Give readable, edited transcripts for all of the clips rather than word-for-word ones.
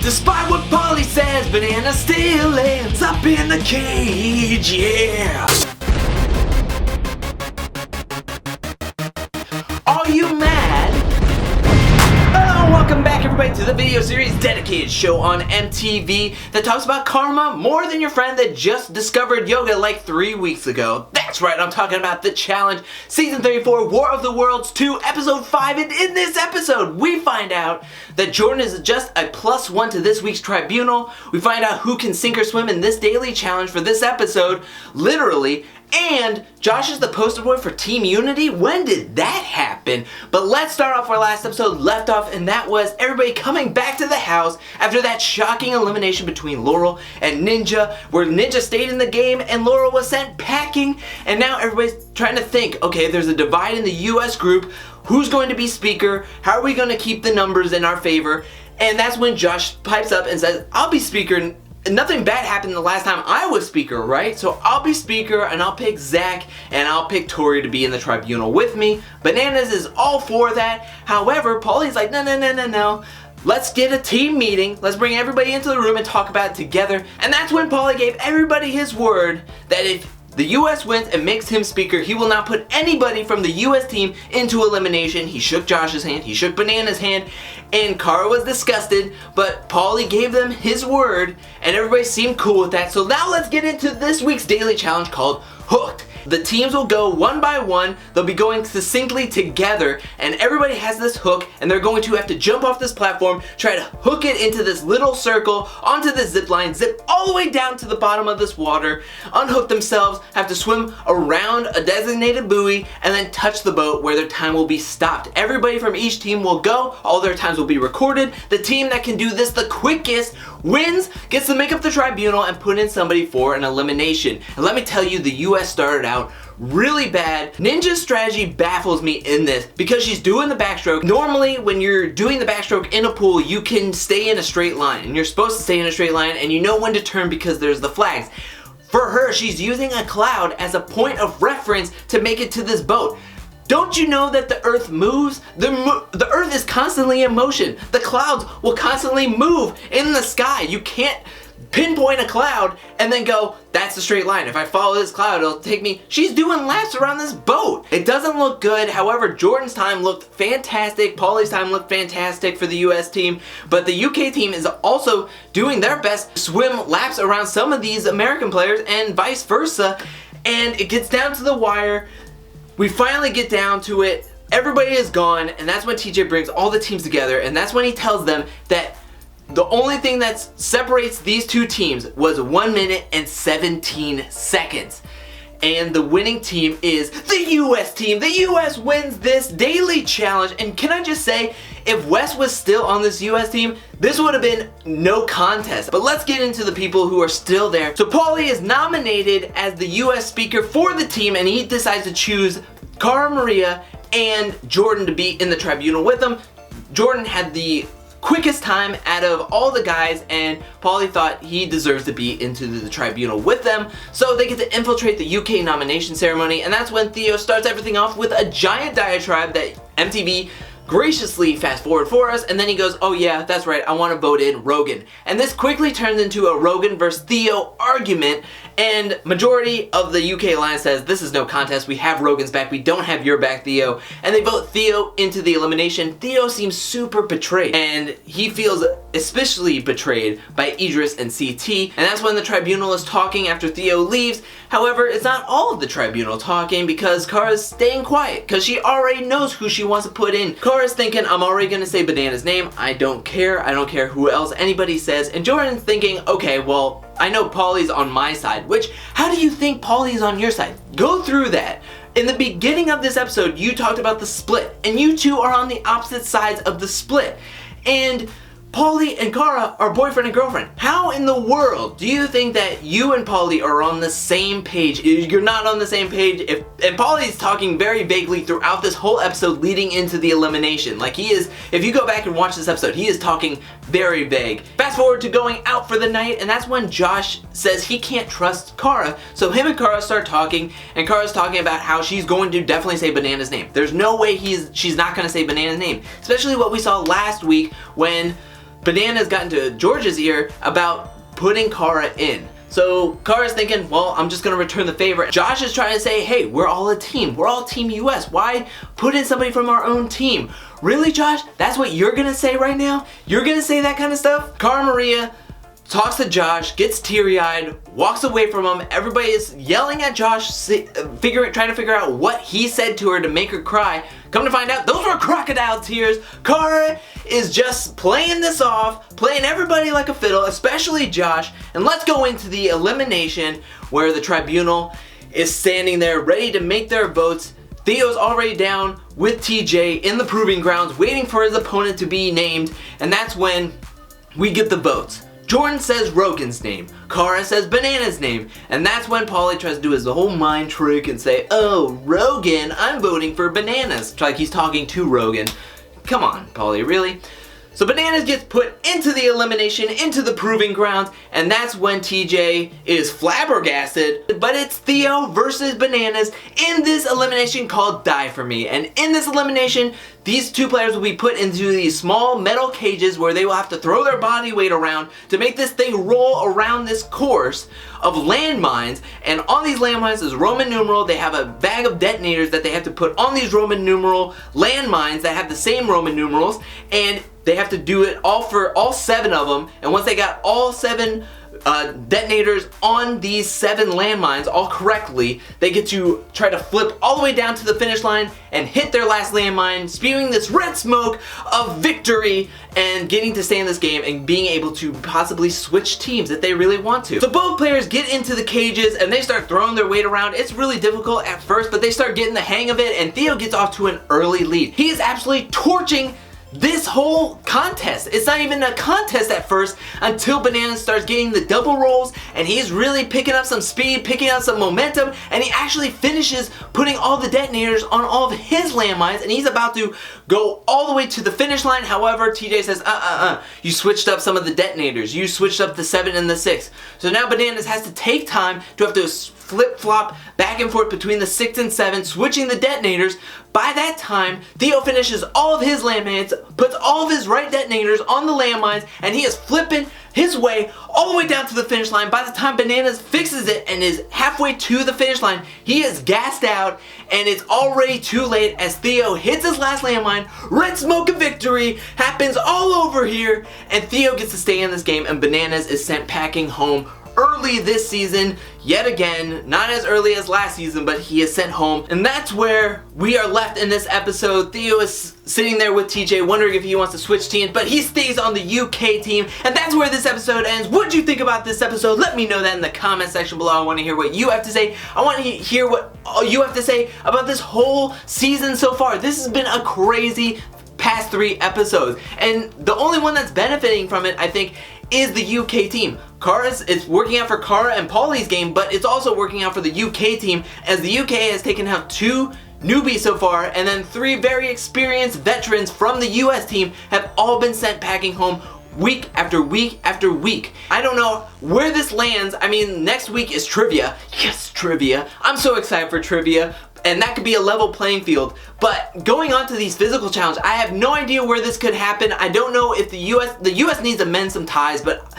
Despite what Paulie says, Banana still ends up in the cage, yeah! Are you mad? Hello, welcome back everybody to the video series dedicated show on MTV that talks about karma more than your friend that just discovered yoga like 3 weeks ago. That's right, I'm talking about The Challenge, Season 34, War of the Worlds 2, Episode 5, and in this episode, we find out that Jordan is just a +1 to this week's tribunal. We find out who can sink or swim in this daily challenge for this episode, literally, and Josh is the poster boy for Team Unity? When did that happen? But let's start off where last episode left off, and that was everybody coming back to the house after that shocking elimination between Laurel and Ninja, where Ninja stayed in the game and Laurel was sent packing, and now everybody's trying to think, okay, there's a divide in the US group, who's going to be speaker, how are we going to keep the numbers in our favor, and that's when Josh pipes up and says, I'll be speaker. Nothing bad happened the last time I was speaker, right? So I'll be speaker and I'll pick Zach and I'll pick Tori to be in the tribunal with me. Bananas is all for that. However, Paulie's like, no. Let's get a team meeting. Let's bring everybody into the room and talk about it together. And that's when Paulie gave everybody his word that if the US wins and makes him speaker, he will not put anybody from the US team into elimination. He shook Josh's hand, he shook Banana's hand, and Cara was disgusted, but Paulie gave them his word, and everybody seemed cool with that. So now let's get into this week's daily challenge called Hooked. The teams will go one by one, they'll be going succinctly together, and everybody has this hook, and they're going to have to jump off this platform, try to hook it into this little circle, onto this zip line, zip all the way down to the bottom of this water, unhook themselves, have to swim around a designated buoy, and then touch the boat where their time will be stopped. Everybody from each team will go, all their times will be recorded. The team that can do this the quickest wins, gets to make up the tribunal and put in somebody for an elimination. And let me tell you, the US started out really bad. Ninja's strategy baffles me in this because she's doing the backstroke. Normally when you're doing the backstroke in a pool, you can stay in a straight line, and you're supposed to stay in a straight line, and you know when to turn because there's the flags. For her, she's using a cloud as a point of reference to make it to this boat. Don't you know that the earth moves? The earth is constantly in motion. The clouds will constantly move in the sky. You can't pinpoint a cloud and then go, that's the straight line. If I follow this cloud, it'll take me. She's doing laps around this boat. It doesn't look good. However, Jordan's time looked fantastic. Paulie's time looked fantastic for the US team. But the UK team is also doing their best to swim laps around some of these American players and vice versa. And it gets down to the wire. We finally get down to it. Everybody is gone. And that's when TJ brings all the teams together. And that's when he tells them that the only thing that separates these two teams was 1 minute and 17 seconds. And the winning team is the US team. The US wins this daily challenge. And can I just say, if Wes was still on this US team, this would have been no contest. But let's get into the people who are still there. So Paulie is nominated as the US speaker for the team, and he decides to choose Cara Maria and Jordan to be in the tribunal with him. Jordan had the quickest time out of all the guys, and Paulie thought he deserves to be into the tribunal with them, so they get to infiltrate the UK nomination ceremony. And that's when Theo starts everything off with a giant diatribe that MTV graciously fast forward for us, and then he goes, oh yeah, that's right, I want to vote in Rogan. And this quickly turns into a Rogan versus Theo argument, and majority of the UK line says, this is no contest, we have Rogan's back, we don't have your back, Theo. And they vote Theo into the elimination. Theo seems super betrayed, and he feels especially betrayed by Idris and CT, and that's when the tribunal is talking after Theo leaves. However, it's not all of the tribunal talking because Cara's staying quiet because she already knows who she wants to put in. Cara's thinking, I'm already gonna say Banana's name, I don't care who else anybody says. And Jordan's thinking, okay, well, I know Paulie's on my side, which, how do you think Paulie's on your side? Go through that. In the beginning of this episode, you talked about the split, and you two are on the opposite sides of the split. And Paulie and Cara are boyfriend and girlfriend. How in the world do you think that you and Paulie are on the same page? You're not on the same page. And Paulie's talking very vaguely throughout this whole episode leading into the elimination. Like he is, if you go back and watch this episode, he is talking very vague. Fast forward to going out for the night, and that's when Josh says he can't trust Cara. So him and Cara start talking, and Cara's talking about how she's going to definitely say Banana's name. There's no way she's not going to say Banana's name. Especially what we saw last week when Bananas got into George's ear about putting Cara in. So Cara's thinking, well, I'm just gonna return the favor. Josh is trying to say, hey, we're all a team. We're all Team US. Why put in somebody from our own team? Really, Josh? That's what you're gonna say right now? You're gonna say that kind of stuff? Cara Maria talks to Josh, gets teary-eyed, walks away from him. Everybody is yelling at Josh, trying to figure out what he said to her to make her cry. Come to find out, those were crocodile tears. Cara is just playing this off, playing everybody like a fiddle, especially Josh. And let's go into the elimination where the tribunal is standing there ready to make their votes. Theo's already down with TJ in the proving grounds, waiting for his opponent to be named, and that's when we get the votes. Jordan says Rogan's name, Cara says Banana's name, and that's when Paulie tries to do his whole mind trick and say, oh, Rogan, I'm voting for Bananas. It's like he's talking to Rogan. Come on, Paulie, really? So Bananas gets put into the elimination, into the proving grounds, and that's when TJ is flabbergasted. But it's Theo versus Bananas in this elimination called Die For Me. And in this elimination, these two players will be put into these small metal cages where they will have to throw their body weight around to make this thing roll around this course of landmines. And on these landmines is Roman numeral. They have a bag of detonators that they have to put on these Roman numeral landmines that have the same Roman numerals, and they have to do it all for all 7 of them. And once they got all 7 detonators on these 7 landmines all correctly, they get to try to flip all the way down to the finish line and hit their last landmine, spewing this red smoke of victory and getting to stay in this game and being able to possibly switch teams if they really want to. So both players get into the cages and they start throwing their weight around. It's really difficult at first, but they start getting the hang of it, and Theo gets off to an early lead. He is absolutely torching this whole contest. It's not even a contest at first until Bananas starts getting the double rolls, and he's really picking up some speed, picking up some momentum, and he actually finishes putting all the detonators on all of his landmines, and he's about to go all the way to the finish line. However, TJ says, you switched up some of the detonators. You switched up the 7 and the 6. So now Bananas has to take time to have to flip-flop back and forth between the 6 and 7, switching the detonators. By that time, Theo finishes all of his landmines, puts all of his right detonators on the landmines, and he is flipping his way all the way down to the finish line. By the time Bananas fixes it and is halfway to the finish line, he is gassed out, and it's already too late as Theo hits his last landmine. Red smoke of victory happens all over here, and Theo gets to stay in this game, and Bananas is sent packing home early this season, yet again. Not as early as last season, but he is sent home. And that's where we are left in this episode. Theo is sitting there with TJ wondering if he wants to switch teams, but he stays on the UK team, and that's where this episode ends. What do you think about this episode? Let me know that in the comment section below. I want to hear what you have to say. I want to hear what you have to say about this whole season so far. This has been a crazy past 3 episodes, and the only one that's benefiting from it, I think, is the UK team. It's working out for Cara and Paulie's game, but it's also working out for the UK team, as the UK has taken out 2 newbies so far, and then 3 very experienced veterans from the US team have all been sent packing home week after week after week. I don't know where this lands. I mean, next week is trivia. Yes, trivia. I'm so excited for trivia. And that could be a level playing field. But going on to these physical challenges, I have no idea where this could happen. I don't know if the US needs to mend some ties, but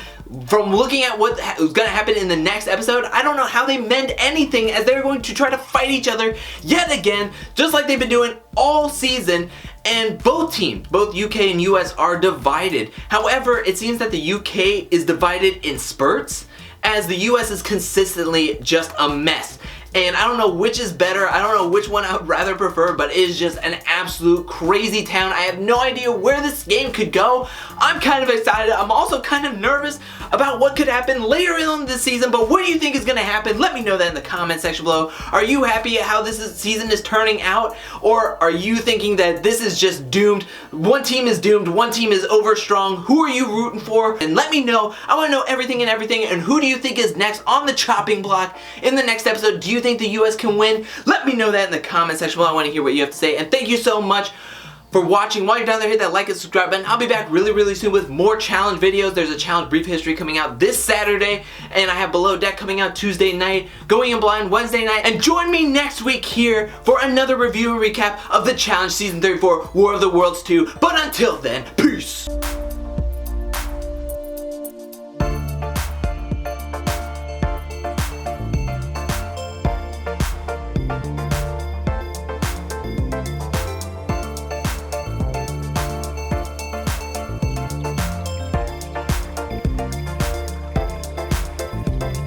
from looking at what's going to happen in the next episode, I don't know how they mend anything, as they're going to try to fight each other yet again, just like they've been doing all season. And both teams, both UK and US, are divided. However, it seems that the UK is divided in spurts, as the US is consistently just a mess. And I don't know which is better. I don't know which one I would rather prefer, but it is just an absolute crazy town. I have no idea where this game could go. I'm kind of excited. I'm also kind of nervous about what could happen later on this season, but what do you think is going to happen? Let me know that in the comment section below. Are you happy at how this season is turning out? Or are you thinking that this is just doomed? One team is doomed, one team is overstrong. Who are you rooting for? And let me know. I want to know everything, and who do you think is next on the chopping block in the next episode? Do you think the US can win? Let me know that in the comment section below. I want to hear what you have to say. And thank you so much for watching. While you're down there, hit that like and subscribe button. I'll be back really soon with more challenge videos. There's a challenge brief history coming out this Saturday, and I have Below Deck coming out Tuesday night, Going in Blind Wednesday night, and join me next week here for another review and recap of the challenge season 34 War of the Worlds 2. But until then, peace.